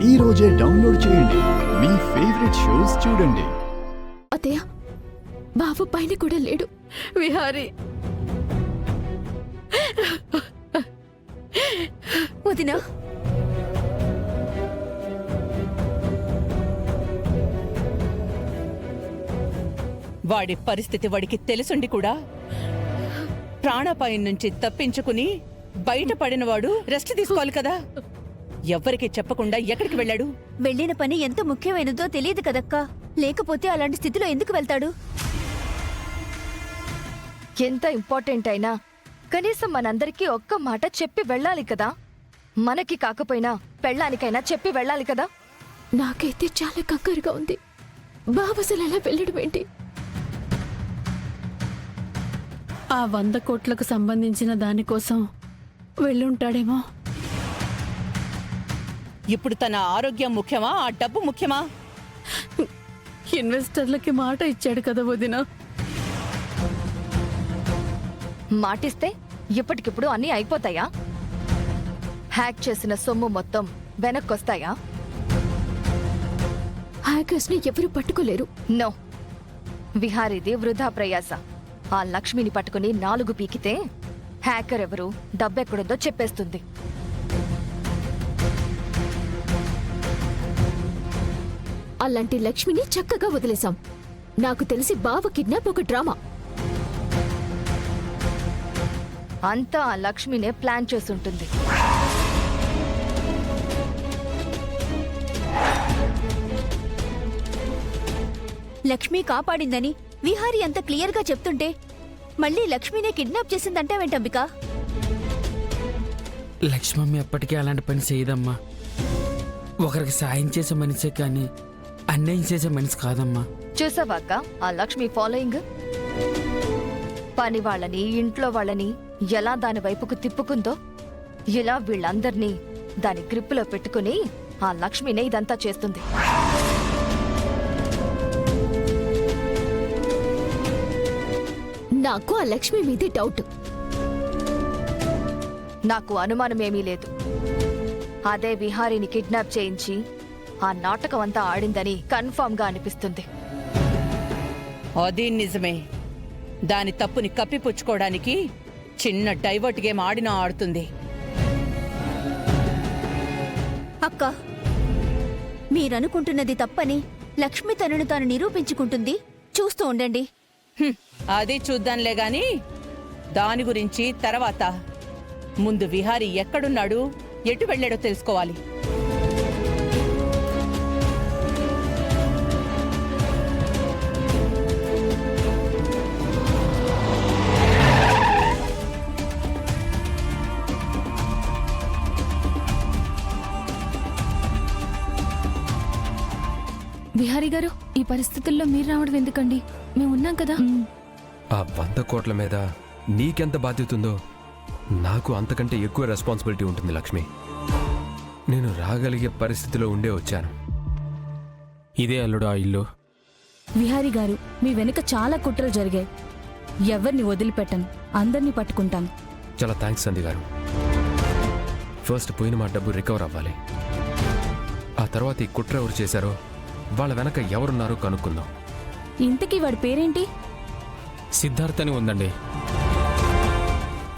ఈ రోజే డౌన్లోడ్ చేయండి. మీ ఫేవరెట్ షోస్ చూడండి. అత్తయ్య, బావ పైన కూడా లేడు. విహారీ, వదినా, వాడి పరిస్థితి వాడికి తెలుసుండి కూడా ప్రాణాపాయం నుంచి తప్పించుకుని బయటపడినవాడు రెస్ట్ తీసుకోవాలి కదా. ఎవ్వరికి చెప్పకుండా ఎక్కడికి వెళ్ళాడు? వెళ్ళిన పని ఎంత ముఖ్యమైనదో తెలియదు కదక్కా. లేకపోతే అలాంటి స్థితిలో ఎందుకు వెళ్తాడు? ఎంత ఇంపార్టెంట్ అయినా కనీసం మనందరికీ ఒక్క మాట చెప్పి వెళ్ళాలి కదా. మనకి కాకపోయినా పెళ్ళానికైనా చెప్పి వెళ్ళాలి కదా. నాకైతే చాలా కంగారుగా ఉంది. బావ అసలు అలా వెళ్ళడం ఏంటి? ఆ 100 కోట్లకు సంబంధించిన దానికోసం వెళ్ళుంటాడేమో. ఇప్పుడు తన ఆరోగ్యం ముఖ్యమా, ఆ డబ్బు ముఖ్యమా? ఇన్వెస్టర్లకి మాట ఇచ్చాడు కదా వదిన. మాటిస్తే ఇప్పటికిప్పుడు అన్నీ అయిపోతాయా? హ్యాక్ చేసిన సొమ్ము మొత్తం వెనక్కొస్తాయా? హ్యాకర్స్ ని ఎవరు పట్టుకోలేరు. నో, విహారీది వృధా ప్రయాస. ఆ లక్ష్మిని పట్టుకుని 4 పీకితే హ్యాకర్ ఎవరు, డబ్బెక్కడుందో చెప్పేస్తుంది. అలాంటి లక్ష్మిని చక్కగా వదిలేశాం. నాకు తెలిసి బావ కిడ్నాప్ ఒక డ్రామా. అంతా ఆ లక్ష్మినే ప్లాన్ చేసుంటుంది. లక్ష్మి కాపాడిందని విహారీ అంత క్లియర్ గా చెప్తుంటే మళ్ళీ లక్ష్మినే కిడ్నాప్ చేసిందంటావేంటంబిక? లక్ష్మమ్మ ఎప్పటికీ అలాంటి పని చేయదమ్మా. ఒకరికి సాయం చేసే మనిషే కానీ అన్యాయం చేసే మనిషి కాదమ్మా. చూసావాక ఆ లక్ష్మి ఫాలోయింగ్? పని వాళ్ళని, ఇంట్లో వాళ్ళని ఎలా దాని వైపుకు తిప్పుకుందో, ఇలా వీళ్ళందర్నీ దాని గ్రిప్పులో పెట్టుకుని ఆ లక్ష్మినే ఇదంతా చేస్తుంది. నాకు ఆ లక్ష్మి మీదే డౌట్. నాకు అనుమానమేమీ లేదు. అదే విహారీని కిడ్నాప్ చేయించి ఆ నాటకం అంతా ఆడిందని కన్ఫర్మ్ గా అనిపిస్తుంది. అది నిజమే. దాని తప్పుని కప్పిపుచ్చుకోవడానికి చిన్న డైవర్ట్ గేమ్ ఆడినా ఆడుతుంది. అక్క, మీరనుకుంటున్నది తప్పని లక్ష్మి తనను తాను నిరూపించుకుంటుంది. చూస్తూ ఉండండి. అది చూద్దాంలే గాని దాని గురించి తర్వాత. ముందు విహారీ ఎక్కడున్నాడు, ఎటు వెళ్ళాడో తెలుసుకోవాలి. విహారీ గారు, ఈ పరిస్థితుల్లో మీరు రావడం ఎందుకండి? మేము ఉన్నాం కదా. ఆ 100 కోట్ల మీద నీకెంత బాధ్యత ఉందో నాకు అంతకంటే ఎక్కువ రెస్పాన్సిబిలిటీ ఉంటుంది లక్ష్మి. నేను రాగలిగే పరిస్థితిలో ఉండే వచ్చాను. ఇదే అల్లుడు ఆ ఇల్లు. విహారీ గారు, మీ వెనుక చాలా కుట్రలు జరిగాయి. ఎవరిని వదిలిపెట్టను, అందరినీ పట్టుకుంటాను. చాలా థ్యాంక్స్ సంధి గారు. ఫస్ట్ పోయిన మా డబ్బు రికవర్ అవ్వాలి. ఆ తర్వాత ఈ కుట్ర ఎవరు చేశారో, వాళ్ళ వెనక ఎవరున్నారో కనుక్కుందాం. ఇంతకీ వాడి పేరేంటి? సిద్ధార్థ్ అని ఉందండి.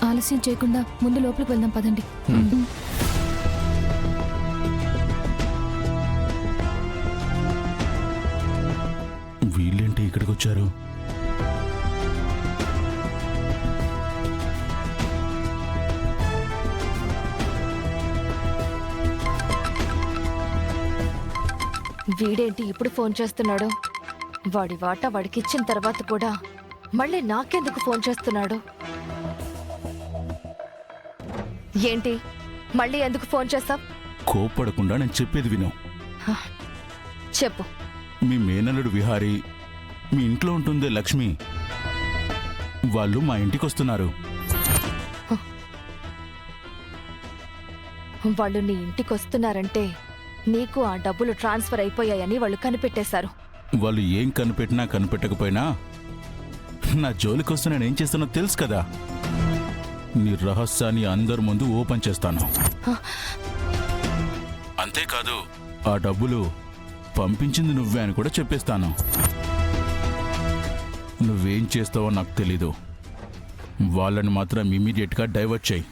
ఆలస్యం చేయకుండా ముందు లోపలికి వెళ్దాం పదండి. వీళ్ళేంటి ఇక్కడికి వచ్చారు? వీడేంటి ఇప్పుడు ఫోన్ చేస్తున్నాడు? వాడి వాటా వాడికిచ్చిన తర్వాత కూడా మళ్ళీ నాకెందుకు ఫోన్ చేస్తున్నాడు? ఏంటి మళ్ళీ ఎందుకు ఫోన్ చేస్తావ్? కోప్పడకుండా నేను చెప్పేది విను. చెప్పు. మీ మేనల్లుడు విహారీ, మీ ఇంట్లో ఉంటుందే లక్ష్మి, వాళ్ళు మా ఇంటికి వస్తున్నారు. వాళ్ళు నీ ఇంటికి వస్తున్నారంటే నీకు ఆ డబ్బులు ట్రాన్స్ఫర్ అయిపోయాయని వాళ్ళు కనిపెట్టేశారు. వాళ్ళు ఏం కనిపెట్టినా కనిపెట్టకపోయినా నా జోలికొస్తే నేనేం చేస్తానో తెలుసు కదా. నీ రహస్యాన్ని అందరి ముందు ఓపెన్ చేస్తాను. అంతేకాదు, ఆ డబ్బులు పంపించింది నువ్వే అని కూడా చెప్పేస్తాను. నువ్వేం చేస్తావో నాకు తెలీదు. వాళ్ళని మాత్రం ఇమీడియట్గా డైవర్ట్ చేయి.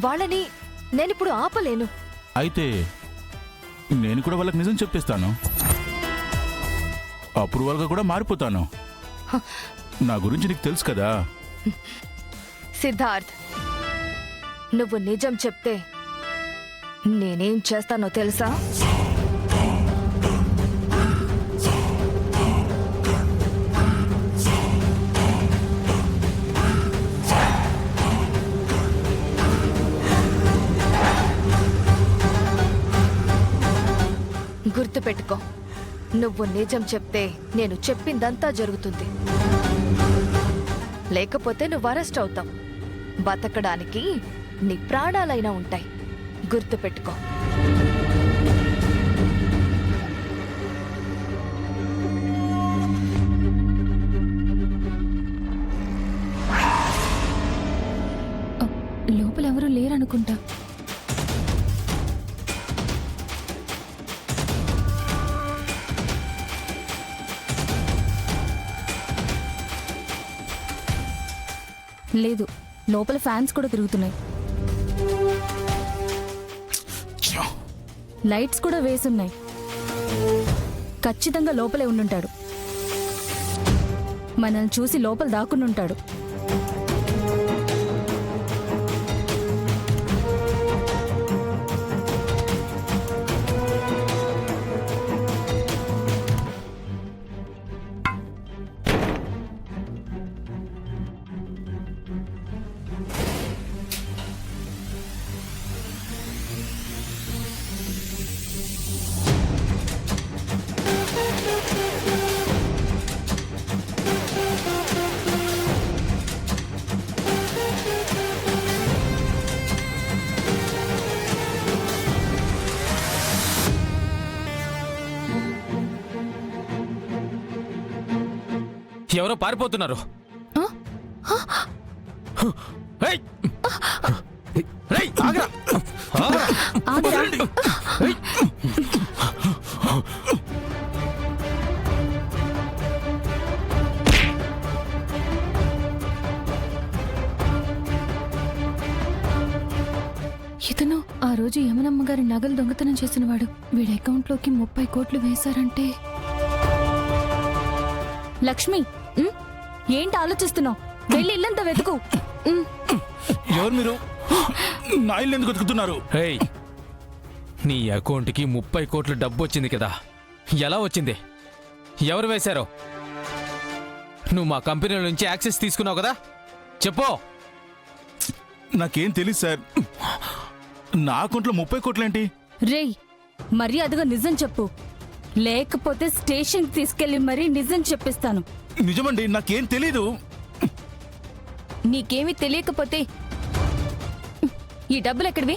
వాళ్ళని నేనిప్పుడు ఆపలేను. అయితే నేను కూడా వాళ్ళకి నిజం చెప్పేస్తాను. అప్రూవల్గా కూడా మారిపోతాను. నా గురించి నీకు తెలుసు కదా. సిద్ధార్థ్, నువ్వు నిజం చెప్తే నేనేం చేస్తానో తెలుసా? గుర్తుపెట్టుకో, నువ్వు నిజం చెప్తే నేను చెప్పిందంతా జరుగుతుంది. లేకపోతే నువ్వు అరెస్ట్ అవుతావు. బతకడానికి నీ ప్రాణాలైనా ఉంటాయి. గుర్తుపెట్టుకో. లోపల ఎవరూ లేరనుకుంటా. లేదు, లోపల ఫ్యాన్స్ కూడా తిరుగుతున్నాయి. లైట్స్ కూడా వేసున్నాయి. ఖచ్చితంగా లోపలే ఉండుంటాడు. మనల్ని చూసి లోపల దాక్కునుంటాడు. ఎవరో పారిపోతున్నారు. ఏయ్! ఏయ్, ఆగ్రా! ఆగ్రా! ఏయ్! ఇతను ఆ రోజు యమనమ్మ గారి నగలు దొంగతనం చేసినవాడు. వీడి అకౌంట్లోకి 30 కోట్లు వేశారంటే. లక్ష్మి, ఏంటి ఆలోచిస్తున్నావు? వెళ్ళి ఇల్లంతా వెతుకు. ఎవరు మీరు? నా ఇల్లు ఎందుకు వెతుకుతున్నారు? ఏయ్, నీ అకౌంట్కి 30 కోట్ల డబ్బు వచ్చింది కదా, ఎలా వచ్చింది? ఎవరు వేశారో? నువ్వు మా కంపెనీల నుంచి యాక్సెస్ తీసుకున్నావు కదా, చెప్పు. నాకేం తెలీదు సార్. నా అకౌంట్లో 30 కోట్లేంటి? రేయ్, మర్యాదగా నిజం చెప్పు, లేకపోతే స్టేషన్కి తీసుకెళ్లి మరీ నిజం చెప్పిస్తాను. నిజమండి, నాకేం తెలీదు. నీకేమీ తెలియకపోతే ఈ డబ్బులు ఎక్కడివి?